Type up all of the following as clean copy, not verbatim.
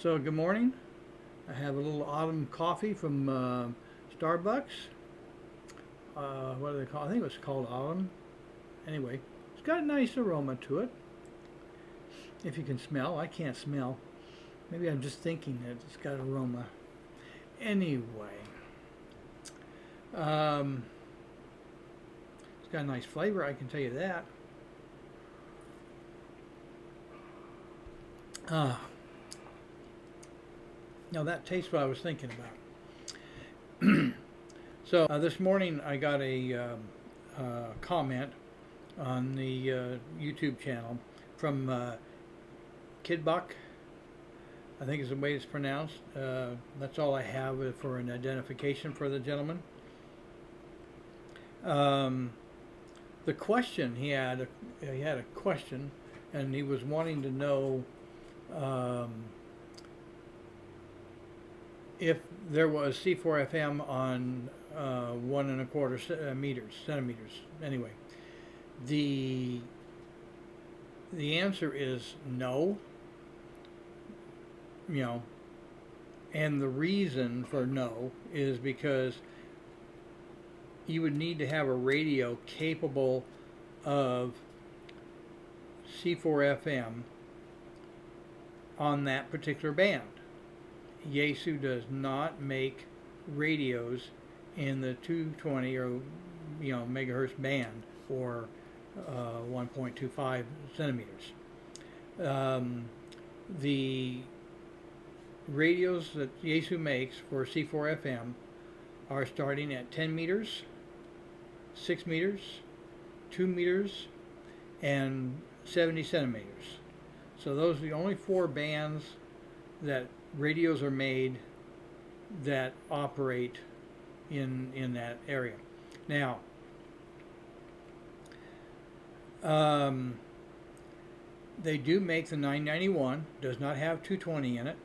So good morning. I have a little autumn coffee from Starbucks. What do they call? I think it was called autumn. Anyway, it's got a nice aroma to it. If you can smell, I can't smell. Maybe I'm just thinking that it's got aroma. Anyway, um, it's got a nice flavor. I can tell you that. Ah, now that tastes what I was thinking about. So this morning I got a comment on the YouTube channel from Kidbuck. I think is the way it's pronounced. That's all I have for an identification for the gentleman. The question he had a question, and he was wanting to know if there was C4FM on 1 1/4 centimeters. Anyway, the answer is no. You know, and the reason for no is because you would need to have a radio capable of C4FM on that particular band. Yaesu does not make radios in the 220 or megahertz band or 1.25 centimeters. The radios that Yaesu makes for C4FM are starting at 10 meters, 6 meters, 2 meters, and 70 centimeters. So those are the only four bands that radios are made that operate in that area. Now, they do make the 991, does not have 220 in it.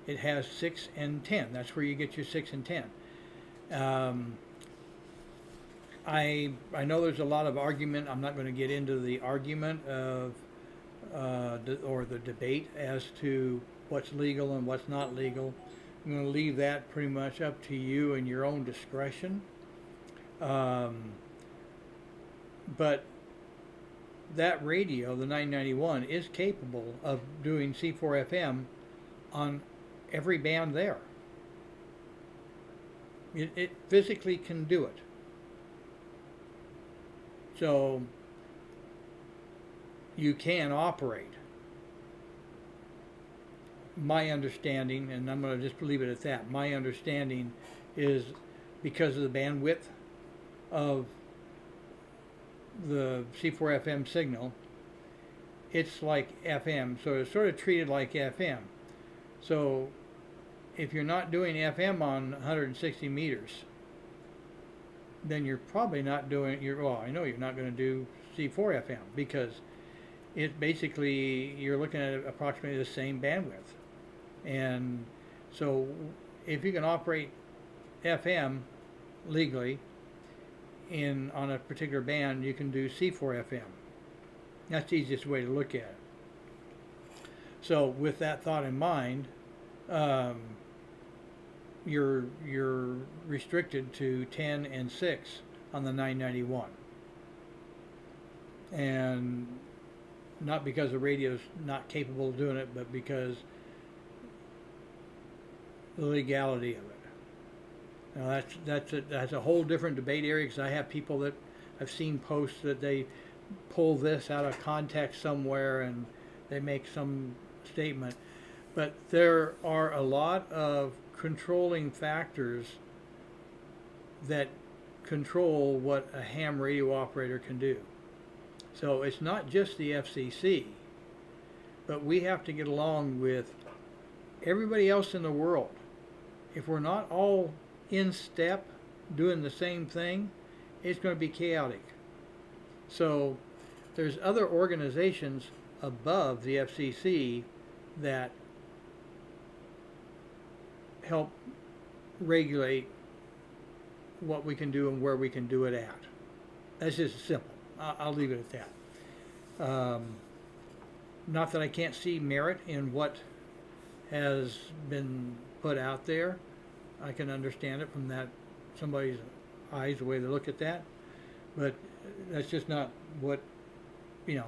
It has 6 and 10. That's where you get your 6 and 10. I know there's a lot of argument. I'm not going to get into the argument of or the debate as to what's legal and what's not legal. I'm going to leave that pretty much up to you and your own discretion. But that radio, the 991, is capable of doing C4FM on every band there. It physically can do it. So you can operate. My understanding, and I'm going to just leave it at that, my understanding is because of the bandwidth of the C4FM signal, it's like FM, so it's sort of treated like FM. So if you're not doing FM on 160 meters, then you're probably not doing I know you're not going to do C4FM because it basically you're looking at approximately the same bandwidth. And so if you can operate FM legally on a particular band, you can do C4FM. That's the easiest way to look at it. So with that thought in mind, you're restricted to 10 and 6 on the 991. And not because the radio's not capable of doing it, but because the legality of it. Now that's a whole different debate area, because I have people that I've seen posts that they pull this out of context somewhere and they make some statement. But there are a lot of controlling factors that control what a ham radio operator can do. So it's not just the FCC, but we have to get along with everybody else in the world. If we're not all in step doing the same thing, it's going to be chaotic. So there's other organizations above the FCC that help regulate what we can do and where we can do it at. That's just simple. I'll leave it at that. Not that I can't see merit in what has been put out there. I can understand it from that somebody's eyes, the way they look at that, but that's just not what you know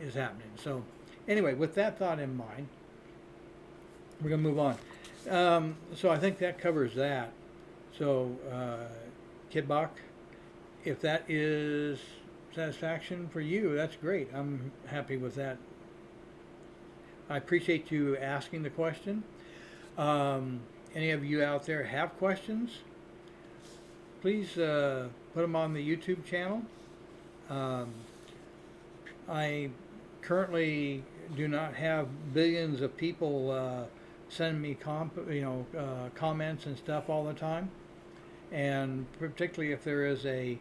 is happening. So anyway, with that thought in mind, we're gonna move on. So I think that covers that. So Kidbach, if that is satisfaction for you, that's great. I'm happy with that. I appreciate you asking the question. Any of you out there have questions, please put them on the YouTube channel. I currently do not have billions of people send me comments and stuff all the time, and particularly if there is a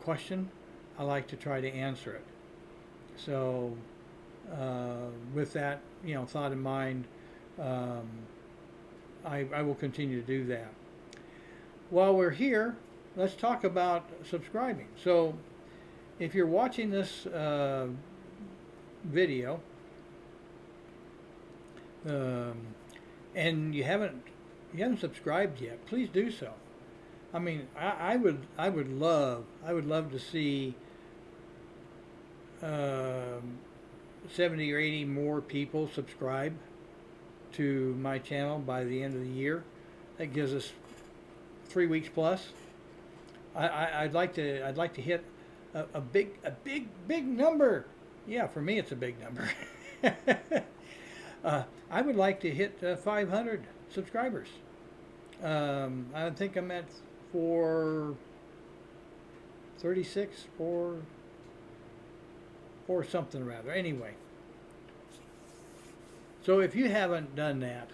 question, I like to try to answer it. So with that thought in mind, I will continue to do that. While we're here, let's talk about subscribing. So if you're watching this video and you haven't subscribed yet, please do so. I mean, I would love to see 70 or 80 more people subscribe to my channel by the end of the year. That gives us 3 weeks plus. I'd like to hit a big number. Yeah, for me it's a big number. I would like to hit 500 subscribers. I think I'm at 436, 4 something or rather. Anyway, so if you haven't done that,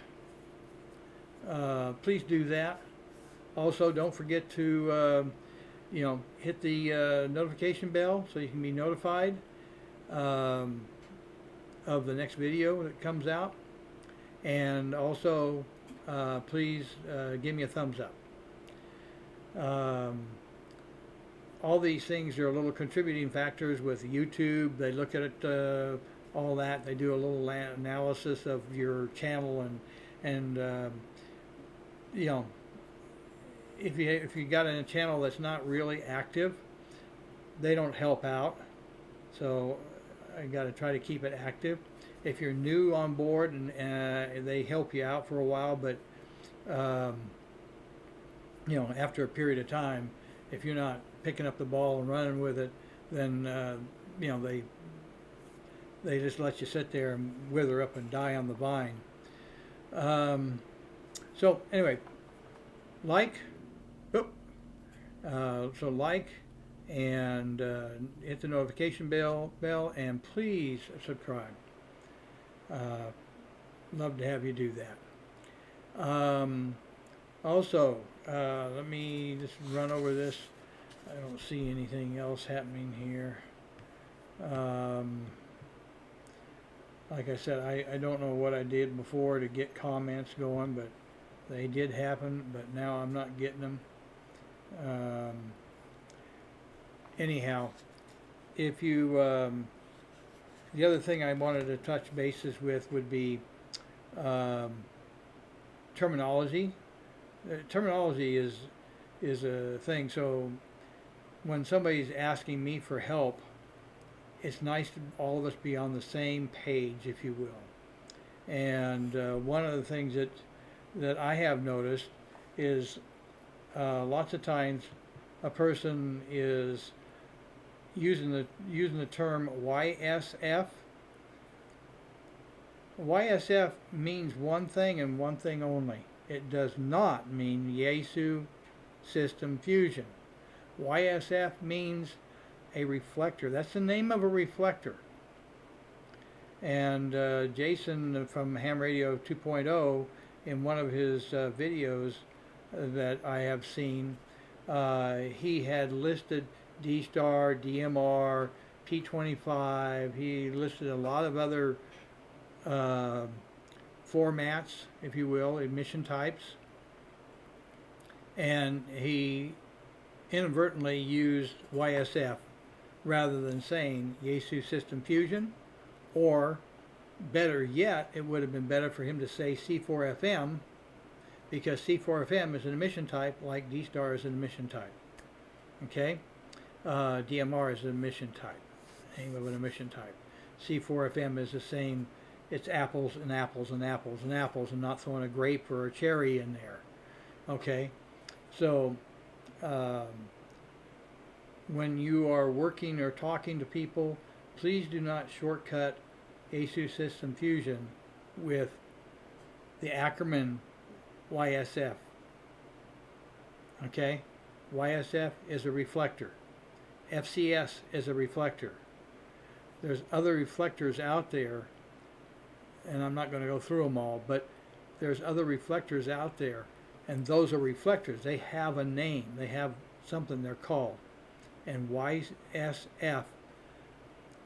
please do that. Also, don't forget to hit the notification bell so you can be notified of the next video that comes out. And also, please give me a thumbs up. All these things are little contributing factors with YouTube. They look at it, all that. They do a little analysis of your channel, and if you got a channel that's not really active, they don't help out. So I got to try to keep it active. If you're new on board, and they help you out for a while, but after a period of time, if you're not picking up the ball and running with it, then they just let you sit there and wither up and die on the vine. So anyway, like and hit the notification bell, and please subscribe. Love to have you do that. Also, let me just run over this. I don't see anything else happening here. Like I said, I don't know what I did before to get comments going, but they did happen, but now I'm not getting them. Anyhow, if you the other thing I wanted to touch bases with would be terminology. Terminology is a thing. So when somebody's asking me for help, it's nice to all of us be on the same page, if you will. And one of the things that I have noticed is lots of times a person is using the term YSF. YSF means one thing and one thing only. It does not mean Yaesu System Fusion. YSF means a reflector. That's the name of a reflector. And Jason from Ham Radio 2.0, in one of his videos that I have seen, he had listed D-Star, DMR, P25. He listed a lot of other formats, if you will, emission types. And he inadvertently used YSF rather than saying Yaesu System Fusion or better yet, it would have been better for him to say C4FM, because C4FM is an emission type like D-star is an emission type. Okay? DMR is an emission type, name of an emission type. C4FM is the same, it's apples and apples and apples and apples, and not throwing a grape or a cherry in there. Okay? So, when you are working or talking to people, please do not shortcut Yaesu System Fusion with the acronym YSF. Okay? YSF is a reflector. FCS is a reflector. There's other reflectors out there, and I'm not going to go through them all, but there's other reflectors out there, and those are reflectors. They have a name. They have something they're called. And YSF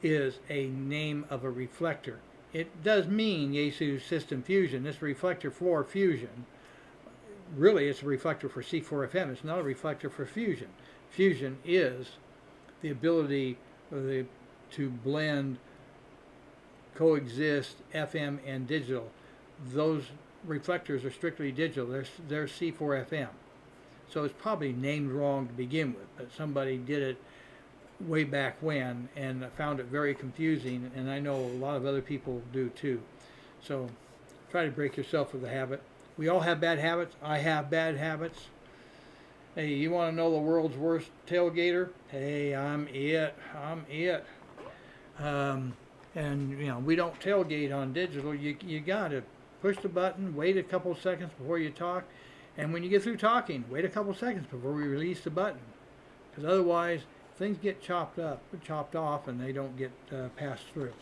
is a name of a reflector. It does mean Yaesu System Fusion. This reflector for fusion, really it's a reflector for C4FM. It's not a reflector for fusion. Fusion is the ability to blend, coexist FM and digital. Those reflectors are strictly digital. They're C4FM. So it's probably named wrong to begin with, but somebody did it way back when and found it very confusing, and I know a lot of other people do too. So try to break yourself of the habit. We all have bad habits. I have bad habits. Hey, you want to know the world's worst tailgater? Hey, I'm it. And you know, we don't tailgate on digital. You got to push the button, wait a couple of seconds before you talk, and when you get through talking, wait a couple of seconds before we release the button, because otherwise things get chopped off, and they don't get passed through.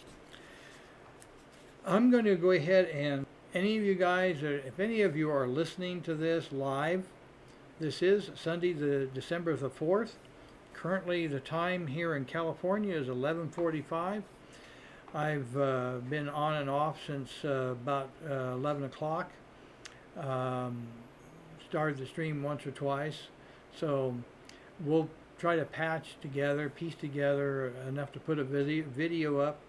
I'm going to go ahead, and any of you guys, if any of you are listening to this live, this is Sunday, December the 4th. Currently, the time here in California is 11:45. I've been on and off since about 11 o'clock. Started the stream once or twice. So we'll try to piece together enough to put a video up,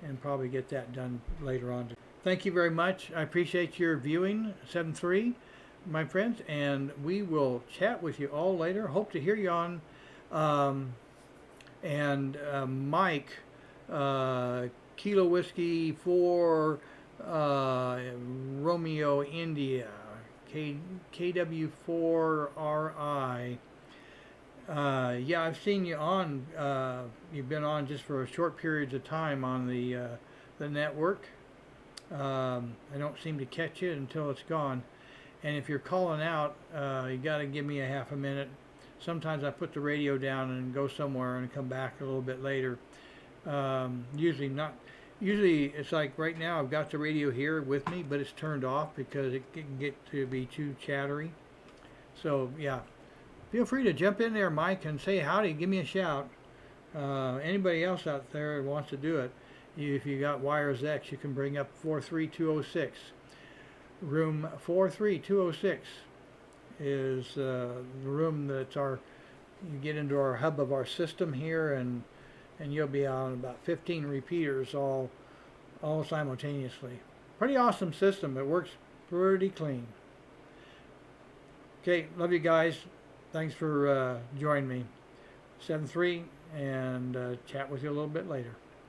and probably get that done later on. Thank you very much. I appreciate your viewing, 7-3, my friends, and we will chat with you all later. Hope to hear you on. Mike, Kilo Whiskey 4, Romeo India, KW4RI. Yeah, I've seen you on. You've been on just for short periods of time on the network. I don't seem to catch it until it's gone. And if you're calling out, you got to give me a half a minute. Sometimes I put the radio down and go somewhere and come back a little bit later. Usually not. Usually it's like right now I've got the radio here with me, but it's turned off because it can get to be too chattery. So yeah, feel free to jump in there, Mike, and say howdy. Give me a shout. Anybody else out there who wants to do it, if you got Wires X, you can bring up 43206. Room 43206 is the room that's you get into our hub of our system here, and you'll be on about 15 repeaters all simultaneously. Pretty awesome system. It works pretty clean. Okay, love you guys. Thanks for joining me. 7-3, and chat with you a little bit later.